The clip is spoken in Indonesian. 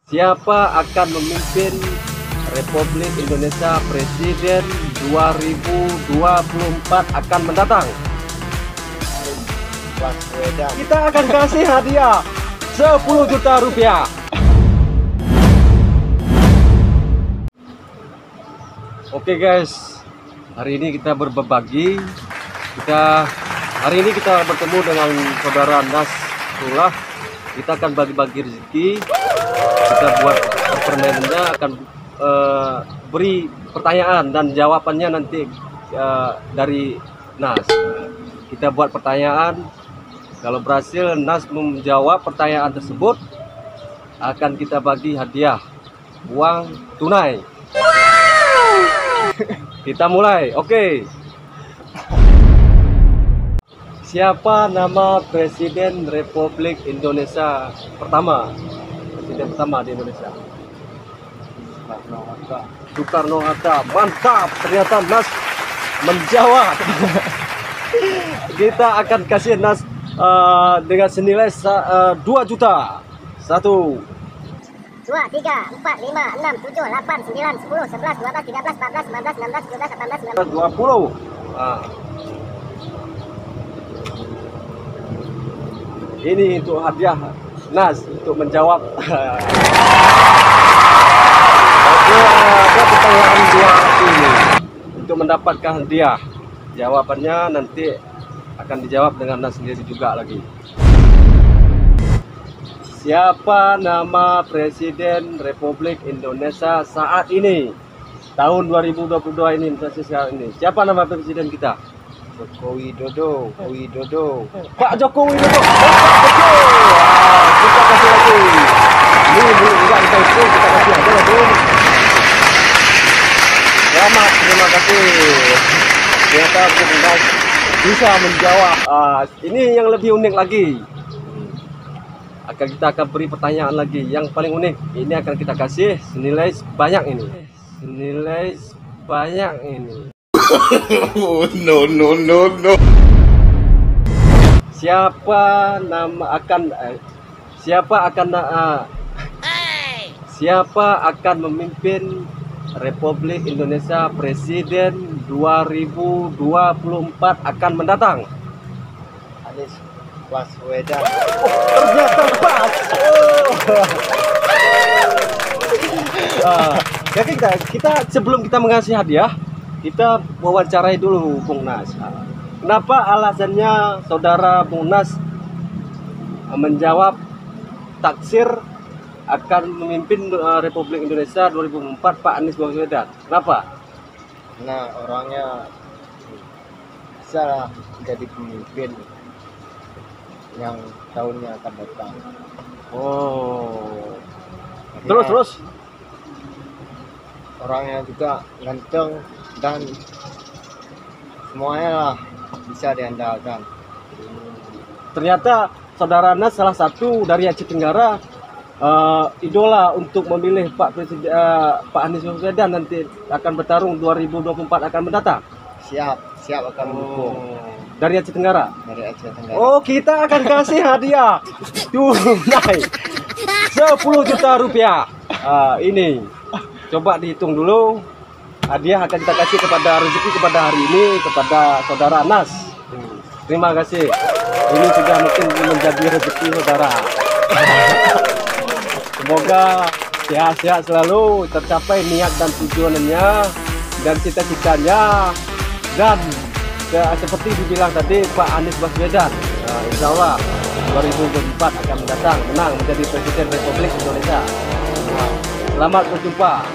Siapa akan memimpin Republik Indonesia Presiden 2024 akan mendatang? Baswedan. Kita akan kasih hadiah 10 juta rupiah. Oke guys, hari ini kita berbagi. Hari ini kita bertemu dengan saudara Nasrullah. Kita akan bagi-bagi rezeki. Kita buat permainannya, akan beri pertanyaan dan jawabannya nanti dari Nas. Kita buat pertanyaan, kalau berhasil Nas menjawab pertanyaan tersebut, akan kita bagi hadiah uang tunai. Kita mulai, oke. Siapa nama Presiden Republik Indonesia pertama? Presiden pertama di Indonesia. Soekarno-Hatta. Mantap, ternyata Nas menjawab. Kita akan kasih Nas dengan senilai 2 juta. 1, 2, 3, 4, 5, 6, 7, 8, 9, 10, 11, 12, 13, 14, 15, 16, 17, 18, 19, 20. 20. Ini untuk hadiah Nas untuk menjawab. Ada pertanyaan dua ini untuk mendapatkan hadiah. Jawabannya nanti akan dijawab dengan Nas sendiri juga lagi. Siapa nama Presiden Republik Indonesia saat ini? Tahun 2022 ini, sekarang ini. Siapa nama Presiden kita? Joko Widodo. Pak Joko Widodo. Kita kasih lagi. Ini juga kita itu, kita kasih aja lagi. Selamat, terima kasih. Ternyata Nas bisa menjawab. Ini yang lebih unik lagi. Kita akan beri pertanyaan lagi yang paling unik. Ini akan kita kasih senilai sebanyak ini. Senilai sebanyak ini. No. Siapa akan memimpin Republik Indonesia Presiden 2024 akan mendatang? Anies Baswedan. Ternyata pas. Jadi kita sebelum kita mengasih hadiah, kita wawancarai dulu Bung Nas. Kenapa alasannya saudara Bung Nas menjawab taksir akan memimpin Republik Indonesia 2024 Pak Anies Baswedan? Kenapa? Nah, orangnya bisa lah jadi pemimpin yang tahunnya akan datang. Oh. Karena Terus. Orangnya juga ganteng dan semuanya lah bisa diandalkan. Ternyata saudara Nas salah satu dari Aceh Tenggara idola untuk memilih Pak Anies Baswedan nanti akan bertarung 2024 akan mendatang. Siap akan mendukung. Dari Aceh Tenggara. Dari Aceh Tenggara. Oh, kita akan kasih hadiah tunai 10 juta rupiah. Ini coba dihitung dulu. Hadiah akan kita kasih kepada rezeki kepada hari ini kepada saudara Nas. Terima kasih. Ini sudah mungkin menjadi rezeki saudara. Semoga sehat-sehat selalu, tercapai niat dan tujuannya dan cita-citanya, dan seperti dibilang tadi Pak Anies Baswedan, insya Allah 2024 akan mendatang menang menjadi Presiden Republik Indonesia. Selamat berjumpa.